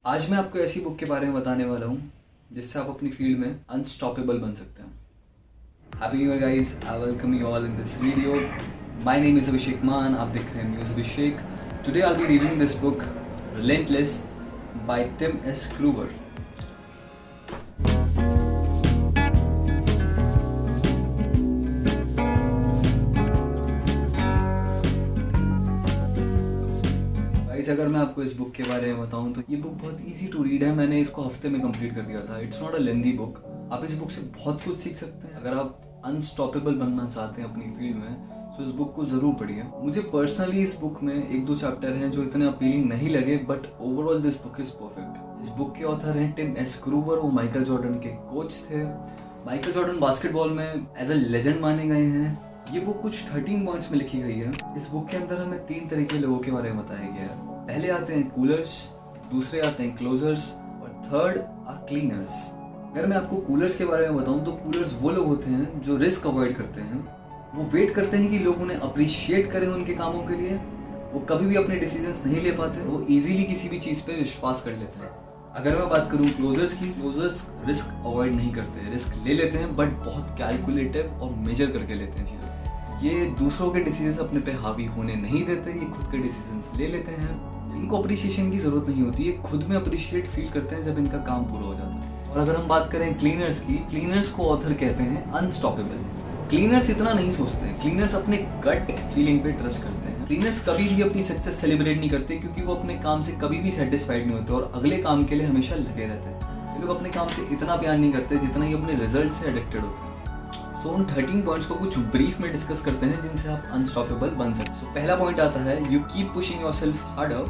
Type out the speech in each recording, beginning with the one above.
आज मैं आपको ऐसी बुक के बारे में बताने वाला हूँ जिससे आप अपनी फील्ड में अनस्टॉपेबल बन सकते हैं। Happy new year guys, I welcome you all in this video. My name is Abhishek Maan, आप देख रहे हैं news Abhishek. Today I will be reading this book Relentless by Tim S Kruger. अगर मैं आपको इस बुक के बारे में बताऊं तो ये बुक बहुत इजी टू रीड है। मैंने इसको हफ्ते में कंप्लीट कर दिया था। It's not a lengthy book. आप इस बुक से बहुत कुछ सीख सकते हैं। अगर आप अनस्टॉपेबल बनना चाहते हैं अपनी फील्ड में तो इस बुक को ज़रूर पढ़िए। मुझे पर्सनली इस बुक में एक दो चैप्टर हैं जो इतने अपीलिंग नहीं लगे, but overall this book is perfect. इस बुक के ऑथर हैं टिम एस क्रूवर। वो माइकल जॉर्डन के कोच थे। माइकल जॉर्डन बास्केटबॉल में एज अ लेजेंड माने गए हैं। ये बुक कुछ 13 पॉइंट्स में लिखी गई है। इस बुक के अंदर हमें 3 तरह के लोगों के बारे में बताया गया है। पहले आते हैं कूलर्स, दूसरे आते हैं क्लोजर्स और थर्ड आर क्लीनर्स। अगर मैं आपको कूलर्स के बारे में बताऊं तो कूलर्स वो लोग होते हैं जो रिस्क अवॉइड करते हैं। वो वेट करते हैं कि लोग उन्हें अप्रिशिएट करें उनके कामों के लिए। वो कभी भी अपने डिसीजंस नहीं ले पाते। वो इजीली किसी भी चीज़ पे विश्वास कर लेते हैं। अगर मैं बात करूं क्लोजर्स की, क्लोजर्स रिस्क अवॉइड नहीं करते, रिस्क ले लेते हैं, बट बहुत कैलकुलेटिव और मेजर करके लेते हैं चीज़ें। ये दूसरों के डिसीजंस अपने पे हावी होने नहीं देते। ये खुद के डिसीजंस ले लेते हैं। इनको अप्रिशिएशन की जरूरत नहीं होती। ये खुद में अप्रिशिएट फील करते हैं जब इनका काम पूरा हो जाता है। और अगर हम बात करें क्लीनर्स की, क्लीनर्स को ऑथर कहते हैं अनस्टॉपेबल। क्लीनर्स इतना नहीं सोचते हैं। क्लीनर्स अपने गट फीलिंग पे ट्रस्ट करते हैं। क्लीनर्स कभी भी अपनी सक्सेस सेलिब्रेट नहीं करते क्योंकि वो अपने काम से कभी भी सेटिस्फाइड नहीं होते और अगले काम के लिए हमेशा लगे रहते हैं। ये लोग अपने काम से इतना प्यार नहीं करते जितना ये अपने रिजल्ट से एडिक्टेड होते हैं। सो उन 13 पॉइंट्स को कुछ ब्रीफ में डिस्कस करते हैं जिनसे आप अनस्टॉपेबल बन सकते हैं। सो पहला पॉइंट आता है, you keep pushing yourself harder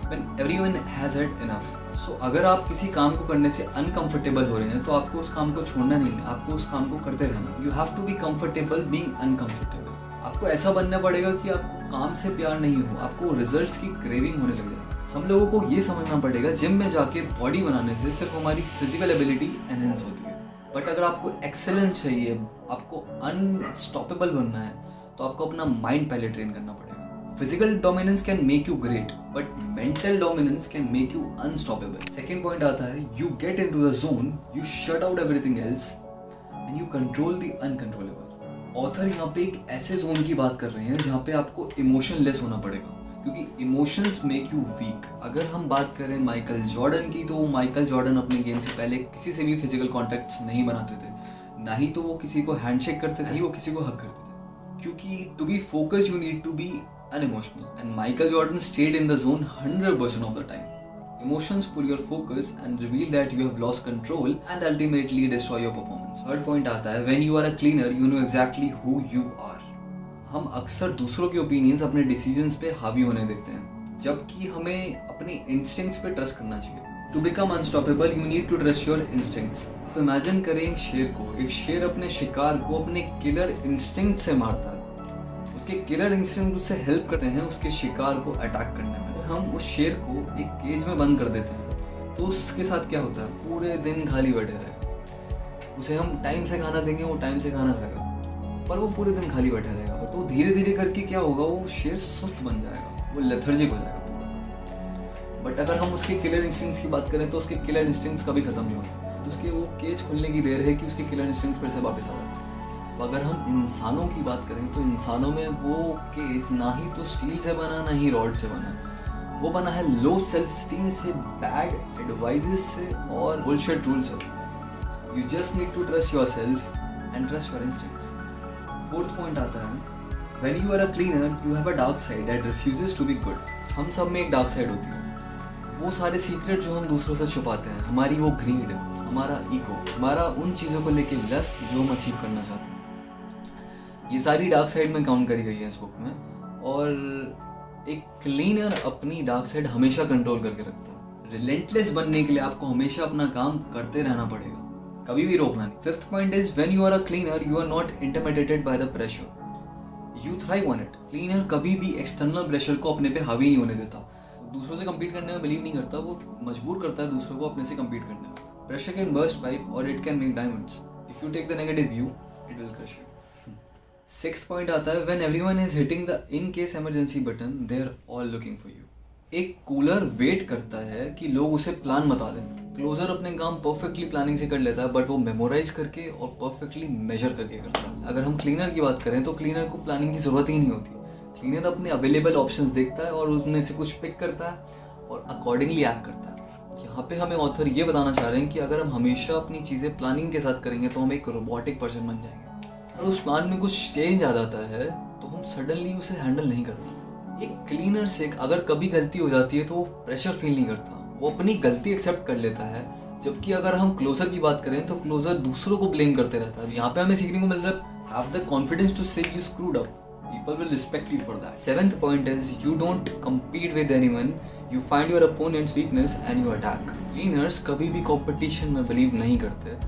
when everyone has had enough. So अगर आप किसी काम को करने से अनकंफर्टेबल हो रहे हैं तो आपको उस काम को छोड़ना नहीं है, आपको उस काम को करते रहना। You have to be comfortable being uncomfortable. आपको ऐसा बनना पड़ेगा कि आपको काम से प्यार नहीं हो, आपको रिजल्ट्स की क्रेविंग होने लग जाए। हम लोगों को ये समझना पड़ेगा जिम में जाके बॉडी बनाने से सिर्फ हमारी फिजिकल एबिलिटी एनहेंस होती है, बट अगर आपको एक्सेलेंस चाहिए, आपको अनस्टॉपेबल बनना है, तो आपको अपना माइंड पहले ट्रेन करना पड़ेगा। Physical dominance can make you great, but mental dominance can make you unstoppable. Second point आता है, you get into the zone, you shut out everything else and you control the uncontrollable. Author यहाँ पे एक ऐसे zone की बात कर रहे हैं जहाँ पे आपको इमोशनलेस होना पड़ेगा क्योंकि इमोशंस मेक यू वीक। अगर हम बात करें माइकल जॉर्डन की, तो माइकल जॉर्डन अपने गेम से पहले किसी से भी फिजिकल कॉन्टैक्ट्स नहीं बनाते थे। ना ही तो वो किसी को हैंडशेक करते थे, ही वो किसी को हक करते थे, क्योंकि to be focused you need to be unemotional. And Michael Jordan stayed in the zone 100% of the time. Emotions pull your focus and reveal that you have lost control and ultimately destroy your performance. Third point आता है, when you are a cleaner, you know exactly who you are. हम अक्सर दूसरों के opinions अपने decisions पे हावी होने देते हैं, जबकि हमें अपने इंस्टिंक्ट्स पे ट्रस्ट करना चाहिए। To become unstoppable you need to trust your instincts. आप इमेजिन करें एक शेर को। एक शेर अपने शिकार को अपने किलर इंस्टिंक्ट से मारता है। उसके किलर इंस्टिंक्ट उससे हेल्प करते हैं उसके शिकार को अटैक करने में। हम उस शेर को एक केज में बंद कर देते हैं तो उसके साथ क्या होता है, पूरे दिन खाली बैठे रहेगा। उसे हम टाइम से खाना देंगे, वो टाइम से खाना खाएगा, पर वो पूरे दिन खाली बैठा रहेगा। तो धीरे धीरे करके क्या होगा, वो शेर सुस्त बन जाएगा, वो लेथर्जिक हो जाएगा। बट अगर हम उसके किलर इंस्टिंक्ट्स की बात करें तो उसके किलर इंस्टिंक्ट्स कभी खत्म नहीं होते। तो उसके वो केज खुलने की देर है कि उसके किलर इंस्टिंक्ट्स फिर से वापस आ जाते हैं। तो अगर हम इंसानों की बात करें तो इंसानों में वो केज ना ही तो स्टील से बना, ना ही रॉड से बना। वो बना है लो सेल्फ स्टीम से, बैड एडवाइजेस से और बुलशिट रूल से। You just need to trust yourself and trust your instincts. Fourth point आता है, when you are a cleaner you have a dark side that refuses to be good. हम सब में एक dark side होती है। वो सारे सीक्रेट जो हम दूसरों से छुपाते हैं, हमारी वो ग्रीड, हमारा ईगो, हमारा उन चीज़ों को लेके लस्ट जो हम अचीव करना चाहते हैं, ये सारी डार्क साइड में काउंट करी गई है इस बुक में। और एक क्लीनर अपनी डार्क साइड हमेशा कंट्रोल करके रखता है। रिलेंटलेस बनने के लिए आपको हमेशा अपना काम करते रहना पड़ेगा, कभी भी रोकना नहीं। Fifth point is, when you are a cleaner you are not intimidated by the pressure, you thrive on it. Cleaner कभी भी एक्सटर्नल प्रेशर को अपने पे हावी नहीं होने देता। दूसरों से कम्पीट करने में बिलीव नहीं करता, वो मजबूर करता है दूसरों को अपने से कम्पीट करने में। प्रेशर कैन बर्स्ट पाइप और it can make diamonds. If you take the negative view it will crush you. Sixth point आता है, when everyone is hitting the in case emergency button they are all looking for you. एक cooler wait करता है कि लोग उसे plan बता दें। क्लोजर अपने काम परफेक्टली प्लानिंग से कर लेता है, बट वो मेमोराइज करके और परफेक्टली मेजर करके करता है। अगर हम क्लीनर की बात करें तो क्लीनर को प्लानिंग की ज़रूरत ही नहीं होती। क्लीनर अपने अवेलेबल ऑप्शंस देखता है और उसमें से कुछ पिक करता है और अकॉर्डिंगली एक्ट करता है। यहाँ पे हमें ऑथर ये बताना चाह रहे हैं कि अगर हम हमेशा अपनी चीज़ें प्लानिंग के साथ करेंगे तो हम एक रोबोटिक पर्सन बन जाएंगे। और उस प्लान में कुछ चेंज आ जाता है तो हम सडनली उसे हैंडल नहीं कर पाते। एक क्लीनर से अगर कभी गलती हो जाती है तो वो प्रेशर फील नहीं करता, वो अपनी गलती एक्सेप्ट कर लेता है। जबकि अगर हम क्लोजर की बात करें तो क्लोजर दूसरों को ब्लेम करते रहता है। यहाँ पे हमें सीखने को मिल रहा है हैव द कॉन्फिडेंस टू से you screwed up, people will respect you for that. Seventh point is you don't compete with anyone, you find your opponent's weakness and you attack. Cleaners कभी भी competition में believe नहीं करते,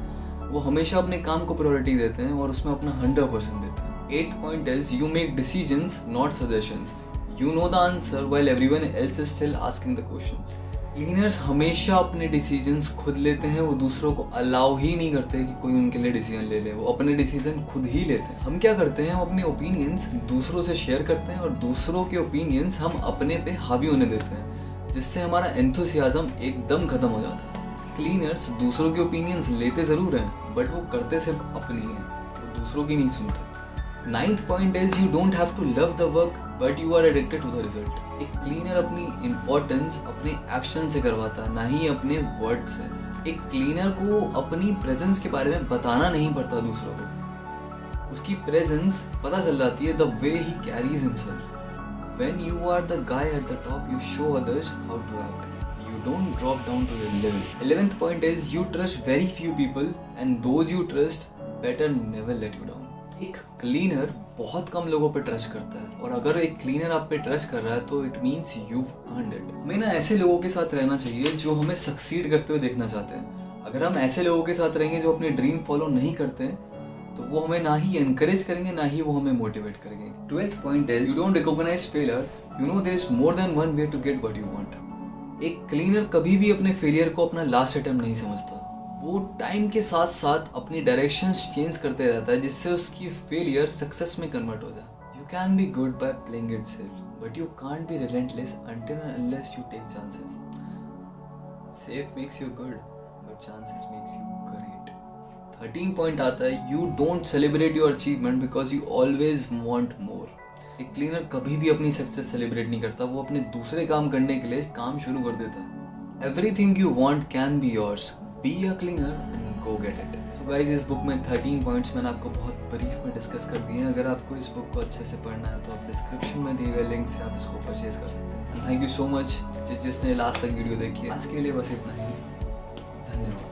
वो हमेशा अपने काम को प्रायोरिटी देते हैं और उसमें अपना 100% देते हैं. Eighth point is you make decisions not suggestions. You know the answer while everyone else is still asking the questions. Cleaners हमेशा अपने डिसीजंस खुद लेते हैं, वो दूसरों को अलाउ ही नहीं करते कि कोई उनके लिए डिसीजन ले ले, वो अपने डिसीजन खुद ही लेते हैं। हम क्या करते हैं, हम अपने ओपिनियंस दूसरों से शेयर करते हैं और दूसरों के ओपिनियंस हम अपने पे हावी होने देते हैं, जिससे हमारा एंथुसियाज्म एकदम खत्म हो जाता है। क्लीनर्स दूसरों के ओपिनियंस लेते ज़रूर हैं, बट वो करते सिर्फ अपनी हैं, वो दूसरों की नहीं सुनते। Ninth point is you don't have to love the work but you are addicted to the result. एक क्लीनर अपनी इम्पोर्टेंस अपने एक्शन से करवाता है, ना ही अपने वर्ड से। एक क्लीनर को अपनी प्रेजेंस के बारे में बताना नहीं पड़ता दूसरों को, उसकी प्रेजेंस पता चल जाती है द वे ही carries himself. When you are the guy at the top you show others how to act, you don't drop down to their level. 11th point is you trust very few people and those you trust better never let you down. एक cleaner बहुत कम लोगों पे trust करता है, और अगर एक cleaner आप पे ट्रस्ट कर रहा है तो it means you've earned it. हमें ना ऐसे लोगों के साथ रहना चाहिए जो हमें सक्सीड करते हुए देखना चाहते हैं। अगर हम ऐसे लोगों के साथ रहेंगे जो अपने ड्रीम फॉलो नहीं करते तो वो हमें ना ही एनकरेज करेंगे ना ही वो हमें मोटिवेट करेंगे। 12th point is you don't recognize failure, you know there is more than one way to get what you want. एक क्लीनर कभी भी अपने फेलियर को अपना लास्ट अटेम्प्ट नहीं समझता, वो टाइम के साथ साथ अपनी डायरेक्शंस चेंज करते रहता है जिससे उसकी फेलियर सक्सेस में कन्वर्ट हो जाए। You can be good by playing it safe, but you can't be relentless until and unless you take chances. Safe makes you good but chances makes you great. 13 point आता है you don't celebrate your achievement because you always want more. एक cleaner कभी भी अपनी success celebrate नहीं करता, वो अपने दूसरे काम करने के लिए काम शुरू कर देता है। Everything you want can be yours, be a cleaner and go get it. So guys, इस बुक में 13 पॉइंट्स मैंने आपको बहुत ब्रीफ में डिस्कस कर दिए हैं। अगर आपको इस बुक को अच्छे से पढ़ना है तो आप डिस्क्रिप्शन में दिए गए लिंक से आप इसको परचेज कर सकते हैं। थैंक यू सो मच जिसने लास्ट तक वीडियो देखी है। आज के लिए बस इतना ही, धन्यवाद।